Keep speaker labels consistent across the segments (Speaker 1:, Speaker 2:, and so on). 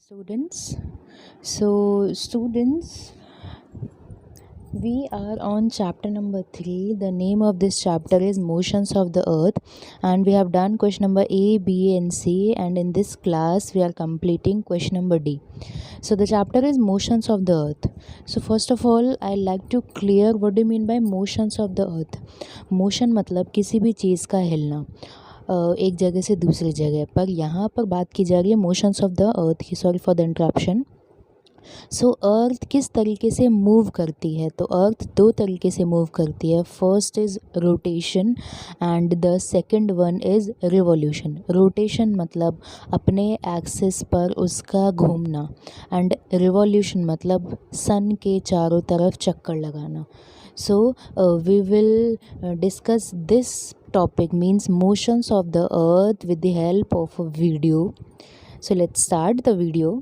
Speaker 1: Students. So, students, we are on chapter number 3. The name of this chapter is Motions of the Earth, and we have done question number A, B, and C. And in this class, we are completing question number D. So, the chapter is Motions of the Earth. So, first of all, I like to clear what do you mean by motions of the Earth. Motion मतलब किसी भी चीज़ का हिलना एक जगह से दूसरी जगह पर। यहाँ पर बात की जा रही है मोशंस ऑफ द अर्थ की। Sorry for the interruption. So earth किस तरीके से मूव करती है? तो अर्थ दो तरीके से मूव करती है। First is rotation and the second one is revolution. Rotation मतलब अपने एक्सिस पर उसका घूमना, एंड रिवॉल्यूशन मतलब सन के चारों तरफ चक्कर लगाना। So we will discuss this topic, means motions of the earth, with the help of a video. So let's start the video.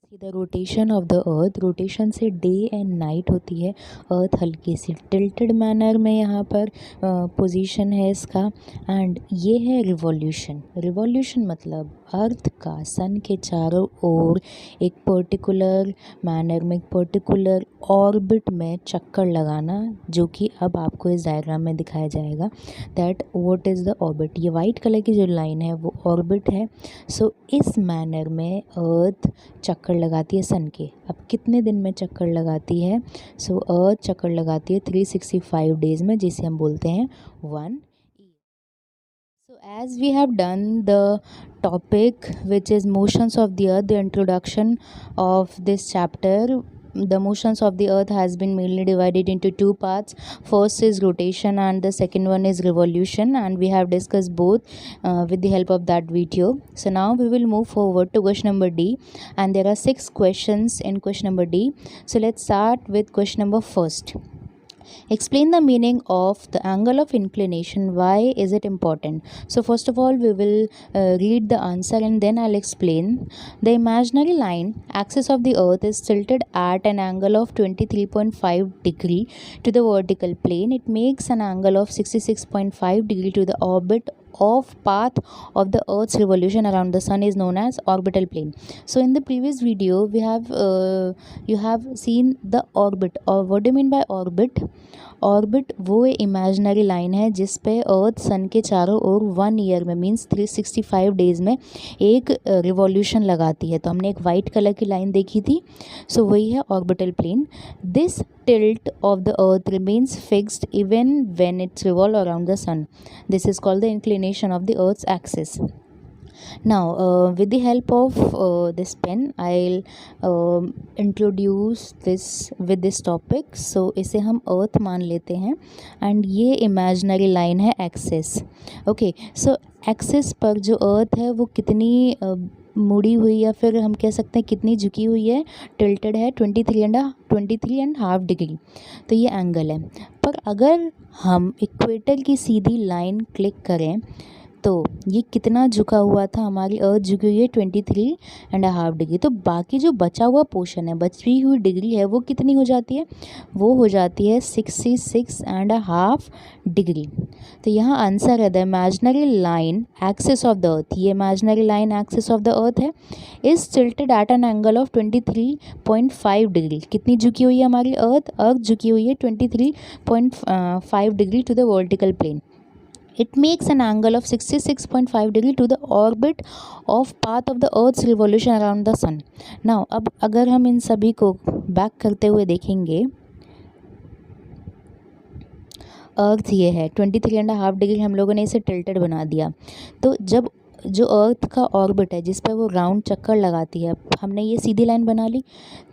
Speaker 1: See the rotation of the earth. Rotation से day and night होती है। अर्थ हल्की सी tilted manner में यहाँ पर position है इसका। एंड ये है रिवॉल्यूशन। रिवॉल्यूशन मतलब अर्थ का सन के चारों ओर एक पर्टिकुलर मैनर में, एक पर्टिकुलर ऑर्बिट में चक्कर लगाना, जो कि अब आपको इस डायग्राम में दिखाया जाएगा। That what is the orbit. ये वाइट कलर की जो लाइन है वो ऑर्बिट है। सो इस मैनर में अर्थ चक्कर लगाती है सन के। अब कितने दिन में चक्कर लगाती है? सो अर्थ चक्कर लगाती है 365 डेज़ में, जिसे हम बोलते हैं 1 year. So as we have done the topic which is motions of the earth, the introduction of this chapter, the motions of the earth has been mainly divided into two parts. First is rotation and the second one is revolution, and we have discussed both with the help of that video. So now we will move forward to question number D, and there are 6 questions in question number D. So let's start with question number first. Explain the meaning of the angle of inclination. Why is it important? So first of all, we will read the answer and then I'll explain. The imaginary line axis of the earth is tilted at an angle of 23.5 degree to the vertical plane. It makes an angle of 66.5 degree to the orbit of path of the earth's revolution around the sun is known as orbital plane. So in the previous video we have you have seen the orbit. Or what do you mean by orbit? Orbit वो imaginary line है जिस पे अर्थ सन के चारों ओर 1 year में, means 365 days में एक revolution लगाती है। तो हमने एक वाइट कलर की लाइन देखी थी। सो वही है orbital plane. This tilt of the earth remains fixed even when it's revolve around the sun. This is called the inclination of the earth's axis. Now with the help of this pen I'll introduce this with this topic. So इसे हम अर्थ मान लेते हैं and ये imaginary line है axis. Okay, सो axis पर जो अर्थ है वो कितनी मुड़ी हुई, या फिर हम कह सकते हैं कितनी झुकी हुई है, टिल्टेड है 23.5 डिग्री। तो ये एंगल है। पर अगर हम इक्वेटर की सीधी लाइन क्लिक करें तो ये कितना झुका हुआ था? हमारी अर्थ झुकी हुई है 23.5 डिग्री। तो बाकी जो बचा हुआ पोर्शन है, बची हुई डिग्री है, वो कितनी हो जाती है? वो हो जाती है 66.5 डिग्री। तो यहाँ आंसर है the imaginary line axis of the earth. ये imaginary line axis of the earth है, is tilted at an angle of 23.5 degree. कितनी झुकी हुई है हमारी अर्थ? अर्थ झुकी हुई है 23.5 degree to the vertical plane. It makes an angle of 66.5 degree to the orbit of path of the Earth's revolution around the sun. Now अब अगर हम इन सभी को बैक करते हुए देखेंगे, अर्थ ये है 23.5 डिग्री, हम लोगों ने इसे टिल्टेड बना दिया। तो जब जो अर्थ का ऑर्बिट है जिस पर वो राउंड चक्कर लगाती है, हमने ये सीधी लाइन बना ली,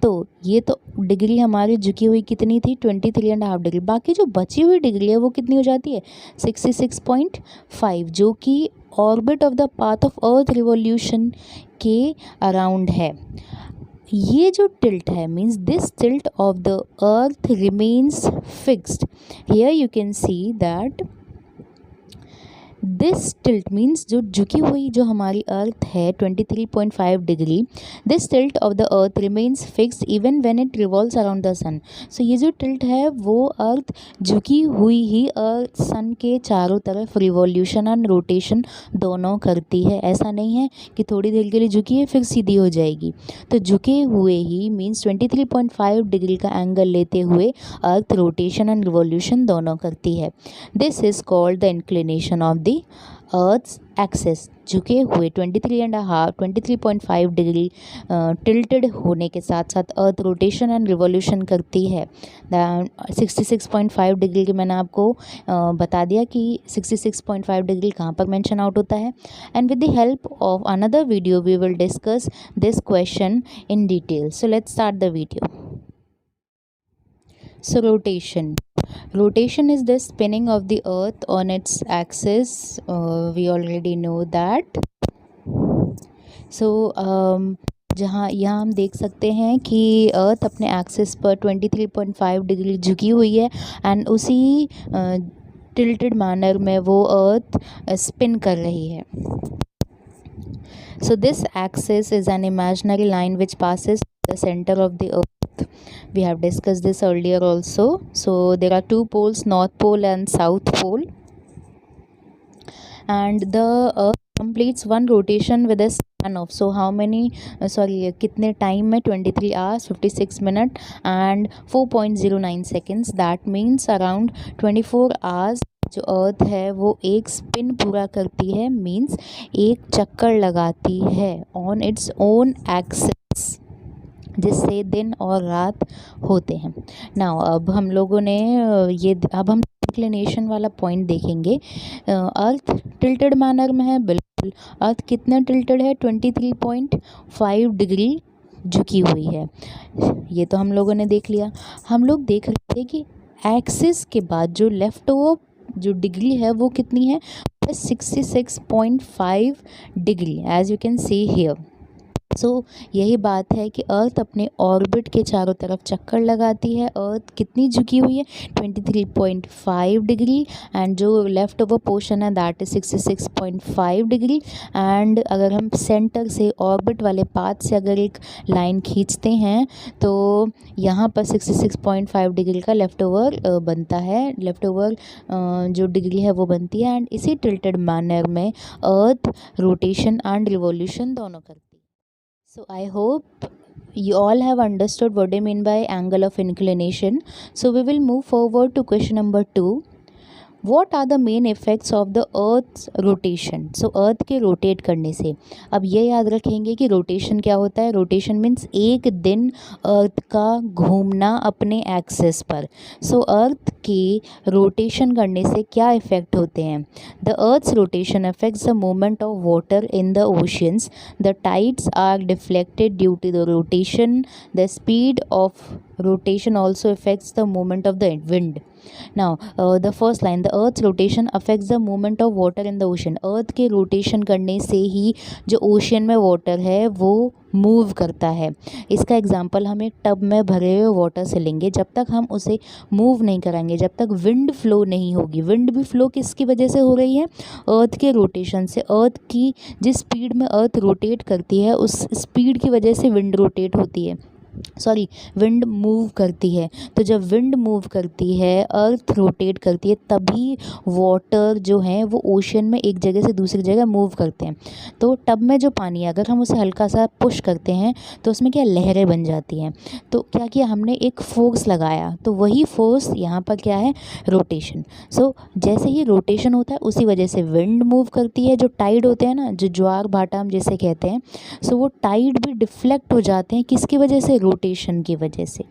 Speaker 1: तो ये तो डिग्री हमारी झुकी हुई कितनी थी? 23.5 डिग्री। बाकी जो बची हुई डिग्री है वो कितनी हो जाती है? 66.5, जो कि orbit of the path of earth revolution के अराउंड है। ये जो टिल्ट है, means this tilt of the earth remains fixed. Here you can see that this tilt means जो झुकी हुई जो हमारी अर्थ है 23.5 degree, this tilt of the earth remains fixed even when it revolves around the sun. So ये जो tilt है वो अर्थ झुकी हुई ही अर्थ सन के चारों तरफ रिवॉल्यूशन एंड रोटेशन दोनों करती है। ऐसा नहीं है कि थोड़ी देर के लिए झुकी है फिर सीधी हो जाएगी। तो झुके हुए ही मीन्स 23.5 डिग्री का एंगल लेते हुए अर्थ रोटेशन एंड रिवॉल्यूशन दोनों करती है। This is called the inclination of the earth's axis. झुके हुए 23.5 डिग्री टिल्टेड होने के साथ साथ अर्थ रोटेशन एंड रिवॉल्यूशन करती है। 66.5 डिग्री की मैंने आपको बता दिया कि 66.5 डिग्री कहाँ पर मेंशन आउट होता है। And with the help of another video we will discuss this question in detail. So let's start the video. So rotation is the spinning of the earth on its axis. We already know that. So जहाँ यहाँ हम देख सकते हैं कि अर्थ अपने axis पर 23.5 degree झुकी हुई है एंड उसी टिल्टेड मैनर में वो अर्थ स्पिन कर रही है। So this axis is an imaginary line which passes the center of the earth. We have discussed this earlier also. So there are two poles, north pole and south pole, and the earth completes one rotation with a span of, so how many कितने time में 23 hours 56 minutes and 4.09 seconds. that means around 24 hours जो अर्थ है वो एक spin पूरा करती है, means एक चक्कर लगाती है ऑन इट्स ओन एक्सिस, जिससे दिन और रात होते हैं। नाउ अब हम लोगों ने अब हम इंक्लिनेशन वाला पॉइंट देखेंगे। अर्थ टिल्टेड मैनर में है, बिल्कुल। अर्थ कितना टिल्टेड है? 23.5 डिग्री झुकी हुई है। ये तो हम लोगों ने देख लिया। हम लोग देख रहे थे कि एक्सिस के बाद जो लेफ्ट ओवर जो डिग्री है वो कितनी है? 66.5 degree, as you can see here. So यही बात है कि अर्थ अपने ऑर्बिट के चारों तरफ चक्कर लगाती है। अर्थ कितनी झुकी हुई है? 23.5 डिग्री, एंड जो लेफ़्ट ओवर पोर्शन है दैट इज़ 66.5 डिग्री। एंड अगर हम सेंटर से ऑर्बिट वाले पाथ से अगर एक लाइन खींचते हैं तो यहाँ पर 66.5 डिग्री का लेफ़्ट ओवर बनता है, लेफ़्ट ओवर जो डिग्री है वो बनती है। एंड इसी टिल्टेड मैनर में अर्थ रोटेशन एंड रिवॉल्यूशन दोनों करती है। So I hope you all have understood what I mean by angle of inclination. So we will move forward to question number 2. What are the main effects of the earth's rotation? So earth के rotate करने से, अब ये याद रखेंगे कि rotation क्या होता है। रोटेशन मीन्स एक दिन अर्थ का घूमना अपने एक्सिस पर। सो अर्थ के रोटेशन करने से क्या इफ़ेक्ट होते हैं? The earth's rotation affects the movement of water in the oceans. The tides are deflected due to the rotation. The speed of rotation also affects the movement of the wind. Now the first line, the earth's rotation affects the movement of water in the ocean. earth के rotation करने से ही जो ocean में water है वो move करता है। इसका एग्जांपल हम एक टब में भरे हुए वाटर से लेंगे। जब तक हम उसे मूव नहीं कराएंगे, जब तक विंड फ्लो नहीं होगी। विंड भी फ्लो किसकी वजह से हो रही है? अर्थ के रोटेशन से। अर्थ की जिस स्पीड में अर्थ रोटेट करती है उस स्पीड की वजह से विंड रोटेट होती है, विंड मूव करती है। तो जब विंड मूव करती है, अर्थ रोटेट करती है, तभी वाटर जो है वो ओशन में एक जगह से दूसरी जगह मूव करते हैं। तो टब में जो पानी है अगर हम उसे हल्का सा पुश करते हैं तो उसमें क्या लहरें बन जाती हैं। तो क्या किया हमने? एक फोर्स लगाया, तो वही फोर्स यहाँ पर क्या है? रोटेशन। सो जैसे ही रोटेशन होता है उसी वजह से विंड मूव करती है। जो टाइड होते हैं ना, जो ज्वार भाटा हम जिसे कहते हैं, सो वो टाइड भी डिफ्लेक्ट हो जाते हैं। किसकी वजह से? रोटेशन की वजह से।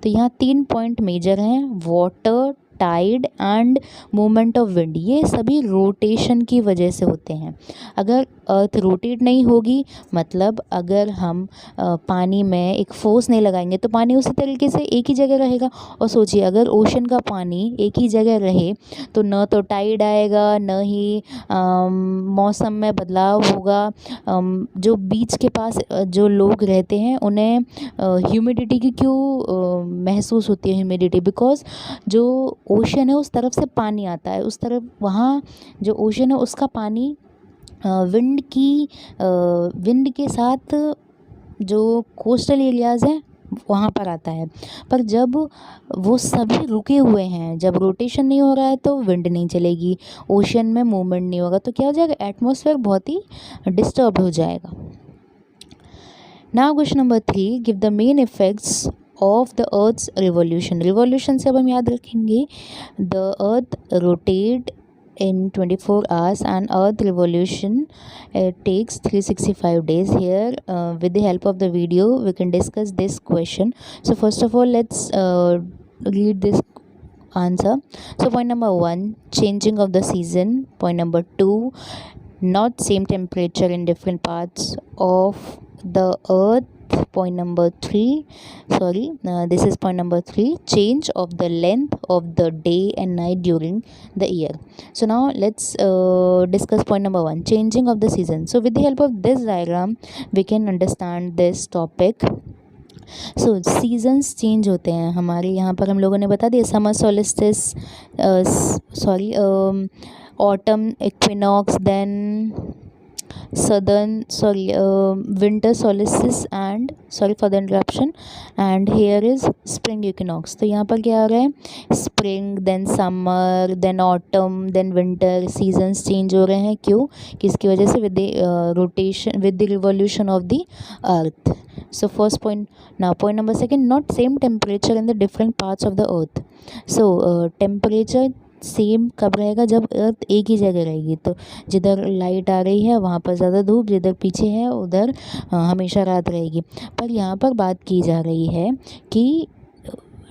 Speaker 1: तो यहाँ 3 पॉइंट मेजर हैं, water, tide and movement of wind. ये सभी रोटेशन की वजह से होते हैं। अगर अर्थ रोटेट नहीं होगी, मतलब अगर हम पानी में एक फोर्स नहीं लगाएंगे तो पानी उसी तरीके से एक ही जगह रहेगा। और सोचिए अगर ओशन का पानी एक ही जगह रहे तो न तो टाइड आएगा, न ही मौसम में बदलाव होगा। जो बीच के पास जो लोग रहते हैं उन्हें ह्यूमिडिटी की क्यों महसूस होती है ह्यूमिडिटी, बिकॉज जो ओशन है उस तरफ से पानी आता है, उस तरफ वहाँ जो ओशन है उसका पानी विंड के साथ जो कोस्टल एरियाज़ हैं वहाँ पर आता है। पर जब वो सभी रुके हुए हैं, जब रोटेशन नहीं हो रहा है तो विंड नहीं चलेगी, ओशन में मूवमेंट नहीं होगा, तो क्या हो जाएगा, एटमॉस्फेयर बहुत ही डिस्टर्ब हो जाएगा। Now question number 3, give the main effects of the earth's revolution. Revolution से अब हम याद रखेंगे the earth rotate in 24 hours and earth revolution takes 365 days. Here with the help of the video we can discuss this question. So first of all let's read this answer. So point number 1, changing of the season. Point number 2, not same temperature in different parts of the earth. Point number 3, this is point number 3, change of the length of the day and night during the year. So now let's discuss point number 1, changing of the season. So with the help of this diagram we can understand this topic. So seasons change होते हैं हमारे यहाँ पर, हम लोगों ने बता दिया summer solstice, autumn equinox, then winter solstice and sorry for the interruption, and here is spring equinox. तो यहाँ पर क्या आ रहा है, spring, then summer, then autumn, then winter, seasons change हो रहे हैं, क्यों, किसकी वजह से, with the rotation, with the revolution of the earth. So first point. Now point number 2, not same temperature in the different parts of the earth. So temperature same कब रहेगा, जब अर्थ एक ही जगह रहेगी। तो जिधर लाइट आ रही है वहाँ पर ज़्यादा धूप, जिधर पीछे है उधर हमेशा रात रहेगी। पर यहाँ पर बात की जा रही है कि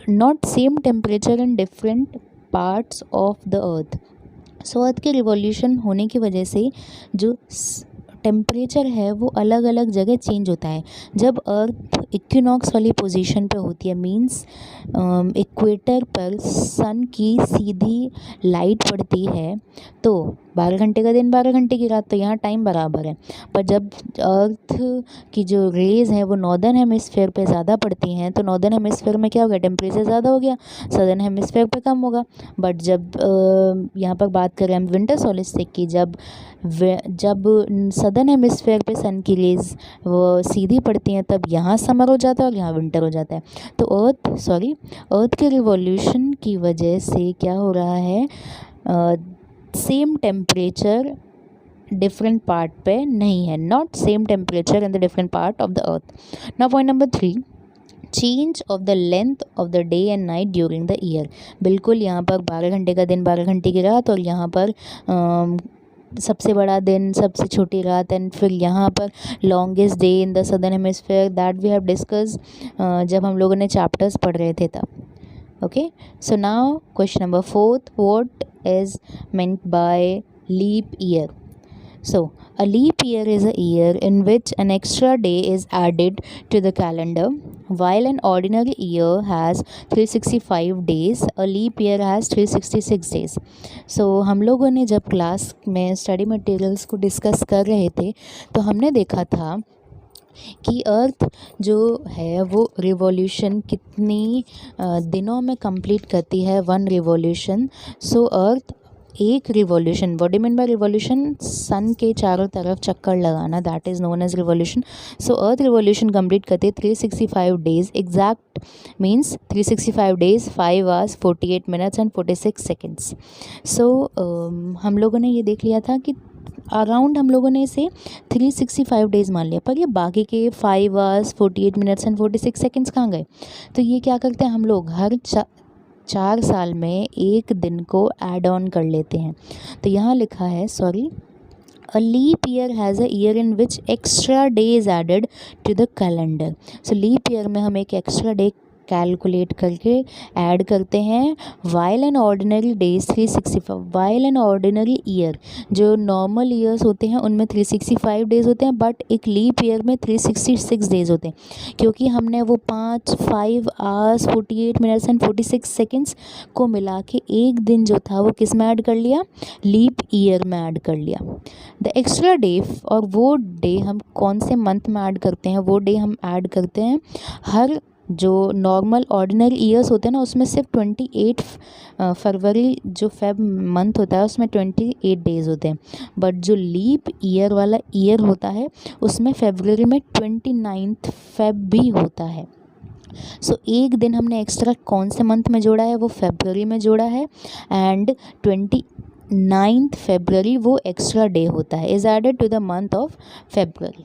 Speaker 1: not same temperature in different parts of the earth. So earth के रिवॉल्यूशन होने की वजह से जो टेम्परेचर है वो अलग अलग जगह चेंज होता है। जब अर्थ इक्विनॉक्स वाली पोजीशन पे होती है, मींस इक्वेटर पर सन की सीधी लाइट पड़ती है, तो 12 घंटे का दिन 12 घंटे की रात, तो यहाँ टाइम बराबर है। पर जब अर्थ की जो रेज़ हैं वो नॉर्दर्न हेमिस्फेयर पे ज़्यादा पड़ती हैं, तो नॉर्दर्न हेमिस्फेयर में क्या हो गया, टेम्परेचर ज़्यादा हो गया, सदर्न हेमिस्फेयर पे कम होगा। बट जब यहाँ पर बात करें हम विंटर सोलिस्टिस की, जब सदर्न हेमिस्फेयर पे सन की रेज़ वो सीधी पड़ती हैं, तब यहाँ समर हो जाता है और यहाँ विंटर हो जाता है। तो अर्थ के रिवॉल्यूशन की वजह से क्या हो रहा है, सेम टेम्परेचर डिफरेंट पार्ट पे नहीं है, not same temperature in the different part of the earth. Now point number 3, change of the length of the day and night during the year. बिल्कुल यहाँ पर 12 घंटे का दिन 12 घंटे की रात, और यहाँ पर सबसे बड़ा दिन सबसे छोटी रात, एंड फिर यहाँ पर longest day in the southern hemisphere, that we have discuss जब हम लोगों ने चैप्टर्स पढ़ रहे थे तब। Okay, so now question number 4, what is meant by leap year? So a leap year is a year in which an extra day is added to the calendar. While an ordinary year has 365 days, a leap year has 366 days. So हम लोगों ने जब class में study materials को discuss कर रहे थे तो हमने देखा था कि अर्थ जो है वो रिवॉल्यूशन कितनी दिनों में कंप्लीट करती है, 1 रिवॉल्यूशन। सो अर्थ एक revolution, what do mean by revolution, sun के चारों तरफ चक्कर लगाना, that is known as revolution. So earth revolution complete करती है 365 days, exact means 365 days 5 hours 48 minutes and 46 seconds। So हम लोगों ने ये देख लिया था कि अराउंड हम लोगों ने इसे 365 डेज़ मान लिया, पर ये बाकी के 5 hours 48 minutes and 46 seconds कहाँ गए। तो ये क्या करते हैं हम लोग, हर 4 साल में एक दिन को ऐड ऑन कर लेते हैं। तो यहाँ लिखा है a leap year has a year in which extra day is added to the calendar। so leap year में हम एक एक्स्ट्रा डे कैलकुलेट करके ऐड करते हैं। While an ordinary days 365, while an ordinary year, जो नॉर्मल ईयर्स होते हैं उनमें 365 डेज़ होते हैं, बट एक लीप ईयर में 366 डेज़ होते हैं, क्योंकि हमने वो 5 आवर्स 48 मिनट्स एंड 46 सेकेंड्स को मिला के एक दिन जो था वो किस में ऐड कर लिया, लीप ईयर में ऐड कर लिया। द एक्स्ट्रा डे, और वो डे हम कौन से मंथ में ऐड करते हैं, वो डे हम ऐड करते हैं हर जो नॉर्मल ऑर्डिनरी ईयर्स होते हैं ना उसमें सिर्फ 28 फरवरी जो फेब मंथ होता है उसमें 28 डेज़ होते हैं, बट जो लीप ईयर वाला ईयर होता है उसमें फरवरी में 29 फेब भी होता है। सो एक दिन हमने एक्स्ट्रा कौन से मंथ में जोड़ा है, वो फरवरी में जोड़ा है, एंड 29 फरवरी वो एक्स्ट्रा डे होता है, is added to the month of February.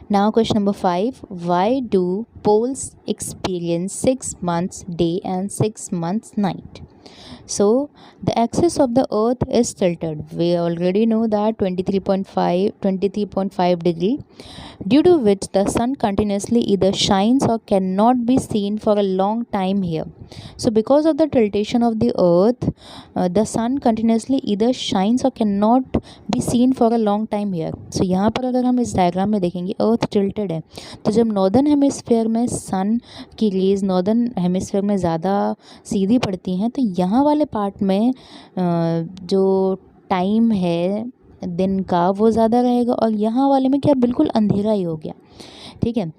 Speaker 1: Now question number 5, why do poles experience 6 months day and 6 months night? So the axis of the earth is tilted. We already know that 23.5 degree, due to which the sun continuously either shines or cannot be seen for a long time here. So because of the tiltation of the earth, the sun continuously either shines or cannot be seen for a long time here. So यहाँ पर अगर हम इस diagram में देखेंगे अर्थ tilted है, तो जब नॉर्दर्न हेमिस्फेयर में सन की रेज नॉर्दर्न हेमिस्फेयर में ज़्यादा सीधी पड़ती हैं, तो यहाँ वाले पार्ट में जो टाइम है दिन का वो ज़्यादा रहेगा, और यहाँ वाले में क्या बिल्कुल अंधेरा ही हो गया। ठीक है,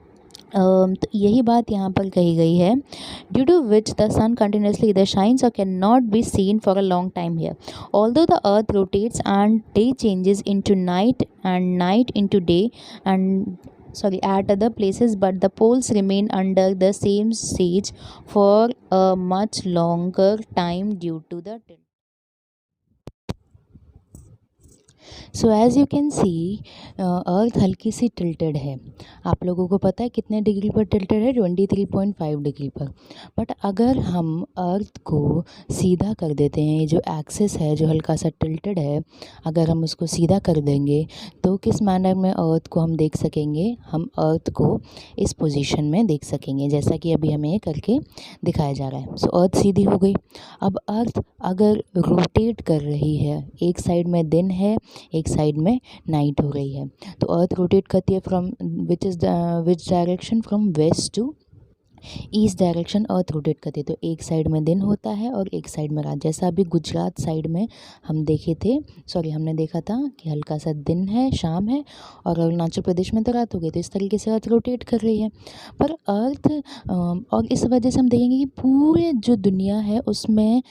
Speaker 1: तो यही बात यहाँ पर कही गई है, due to which the sun continuously इधर शाइन्स और can not be seen for a long time here, although the earth rotates and day changes into night and night into day and at other places, but the poles remain under the same stage for a much longer time due to the tilt. So as you can see earth हल्की सी tilted है। आप लोगों को पता है कितने degree पर टिल्टेड है, 23.5 डिग्री पर। बट अगर हम अर्थ को सीधा कर देते हैं, ये जो एक्सिस है जो हल्का सा टिल्टेड है, अगर हम उसको सीधा कर देंगे तो किस मैनर में अर्थ को हम देख सकेंगे, हम अर्थ को इस पोजीशन में देख सकेंगे, जैसा कि अभी हमें करके दिखाया जा रहा है। सो अर्थ सीधी हो गई। अब अर्थ अगर रोटेट कर रही है, एक साइड में दिन है एक साइड में नाइट हो रही है, तो अर्थ रोटेट करती है from which direction, from west to east direction earth rotate करती है। तो एक साइड में दिन होता है और एक साइड में रात, जैसा अभी गुजरात साइड में हमने देखा था कि हल्का सा दिन है, शाम है, और अरुणाचल प्रदेश में तो रात हो गई। तो इस तरीके से अर्थ रोटेट कर रही है। पर अर्थ और इस वजह से हम देखेंगे कि पूरे जो दुनिया है उसमें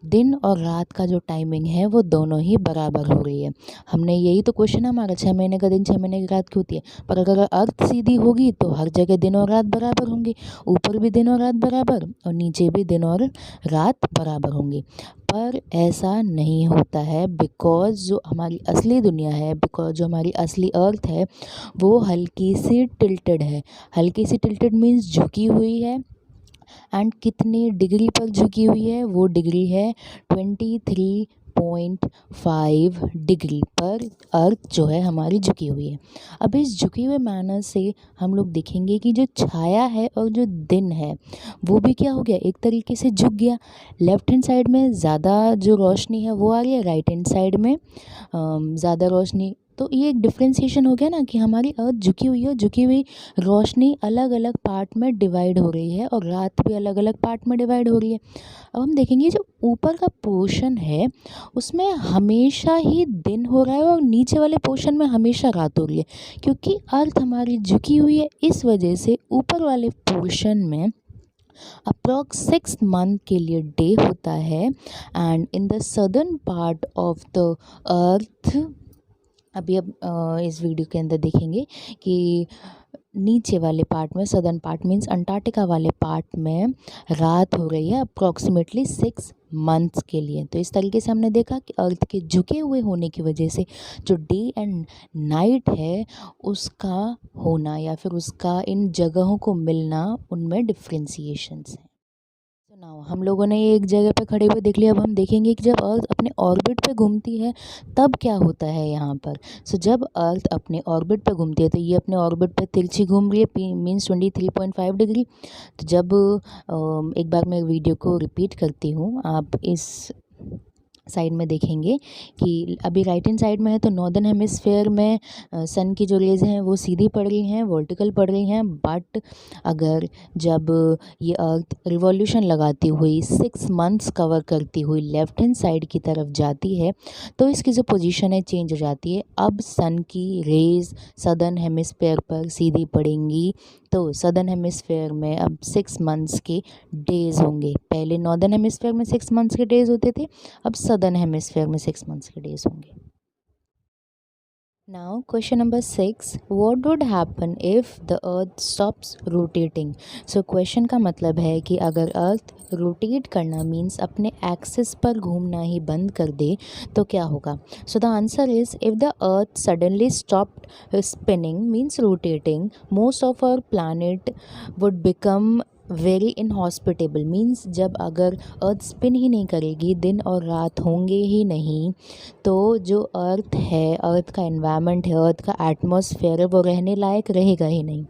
Speaker 1: दिन और रात का जो टाइमिंग है वो दोनों ही बराबर हो रही है। हमने यही तो क्वेश्चन हमारा 6 महीने का दिन 6 महीने की रात क्यों होती है, पर अगर अर्थ सीधी होगी तो हर जगह दिन और रात बराबर होंगे, ऊपर भी दिन और रात बराबर और नीचे भी दिन और रात बराबर होंगे। पर ऐसा नहीं होता है, बिकॉज जो हमारी असली दुनिया है, बिकॉज जो हमारी असली अर्थ है वो हल्की सी टिल्टेड है। हल्की सी टिल्टेड मीन्स झुकी हुई है, एंड कितनी डिग्री पर झुकी हुई है, वो डिग्री है 23.5 डिग्री पर अर्थ जो है हमारी झुकी हुई है। अब इस झुकी हुए मैनर से हम लोग देखेंगे कि जो छाया है और जो दिन है वो भी क्या हो गया, एक तरीके से झुक गया। लेफ्ट हैंड साइड में ज़्यादा जो रोशनी है वो आ रही है, राइट हैंड साइड में ज़्यादा रोशनी। तो ये एक डिफ्रेंसिएशन हो गया ना कि हमारी अर्थ झुकी हुई है, झुकी हुई रोशनी अलग अलग पार्ट में डिवाइड हो रही है और रात भी अलग अलग पार्ट में डिवाइड हो रही है। अब हम देखेंगे जो ऊपर का पोर्शन है उसमें हमेशा ही दिन हो रहा है और नीचे वाले पोर्शन में हमेशा रात हो रही है, क्योंकि अर्थ हमारी झुकी हुई है। इस वजह से ऊपर वाले पोर्शन में अप्रॉक्स 6 मंथ के लिए डे होता है, and in the southern part of the अर्थ, अभी अब इस वीडियो के अंदर देखेंगे कि नीचे वाले पार्ट में, सदर्न पार्ट मीन्स अंटार्कटिका वाले पार्ट में रात हो रही है अप्रॉक्सीमेटली 6 मंथ्स के लिए। तो इस तरीके से हमने देखा कि अर्थ के झुके हुए होने की वजह से जो डे एंड नाइट है उसका होना या फिर उसका इन जगहों को मिलना, उनमें डिफ्रेंसिएशंस हैं। नाउ हम लोगों ने ये एक जगह पे खड़े हुए देख लिया। अब हम देखेंगे कि जब अर्थ अपने ऑर्बिट पे घूमती है तब क्या होता है यहाँ पर। सो जब अर्थ अपने ऑर्बिट पे घूमती है तो ये अपने ऑर्बिट पे तिरछी घूम रही है, मीन्स 23.5 डिग्री। तो जब एक बार मैं वीडियो को रिपीट करती हूँ, आप इस साइड में देखेंगे कि अभी राइट हैंड साइड में है तो नॉर्दर्न हेमिस्फेयर में सन की जो रेज़ हैं वो सीधी पड़ रही हैं, वर्टिकल पड़ रही हैं। बट अगर जब ये अर्थ रिवॉल्यूशन लगाती हुई 6 मंथ्स कवर करती हुई लेफ्ट हैंड साइड की तरफ जाती है तो इसकी जो पोजीशन है चेंज हो जाती है। अब सन की रेज़ सदर्न हेमिस्फेयर पर सीधी पड़ेंगी तो सदर्न हेमिस्फेयर में अब 6 मंथ्स के डेज़ होंगे। पहले नॉर्दर्न हेमिस्फेयर में 6 मंथ्स के डेज़ होते थे, अब सदर्न हेमिस्फेयर में 6 मंथ्स के डेज़ होंगे। Now question number 6, what would happen if the earth stops rotating. So question का मतलब है कि अगर अर्थ रोटेट करना मीन्स अपने एक्सिस पर घूमना ही बंद कर दे तो क्या होगा। So the answer is if the earth suddenly stopped spinning means rotating, most of our planet would become very inhospitable. Means जब अगर अर्थ स्पिन ही नहीं करेगी, दिन और रात होंगे ही नहीं, तो जो अर्थ है, अर्थ का एनवायरनमेंट है, अर्थ का एटमॉस्फेयर है, वो रहने लायक रहेगा ही नहीं।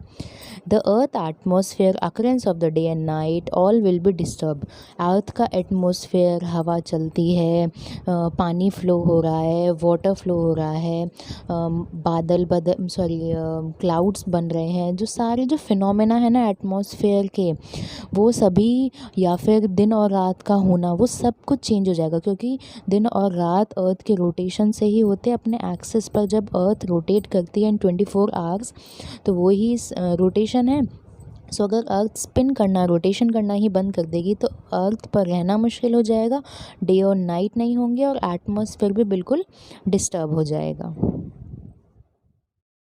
Speaker 1: The earth atmosphere, occurrence of the day and night, all will be disturb. Earth का एटमॉस्फेयर, हवा चलती है, पानी फ़्लो हो रहा है, वाटर फ़्लो हो रहा है, क्लाउड्स बन रहे हैं, जो सारे जो फिनोमेना है ना एटमॉस्फेयर के, वो सभी, या फिर दिन और रात का होना, वो सब कुछ चेंज हो जाएगा। क्योंकि दिन और रात अर्थ के रोटेशन से ही होते हैं अपने एक्सिस पर। जब अर्थ रोटेट करती है इन 24 आवर्स तो वो ही रोटेशन है। सो अगर अर्थ स्पिन करना, रोटेशन करना ही बंद कर देगी तो अर्थ पर रहना मुश्किल हो जाएगा, डे और नाइट नहीं होंगे और एटमॉस्फेयर भी बिल्कुल डिस्टर्ब हो जाएगा।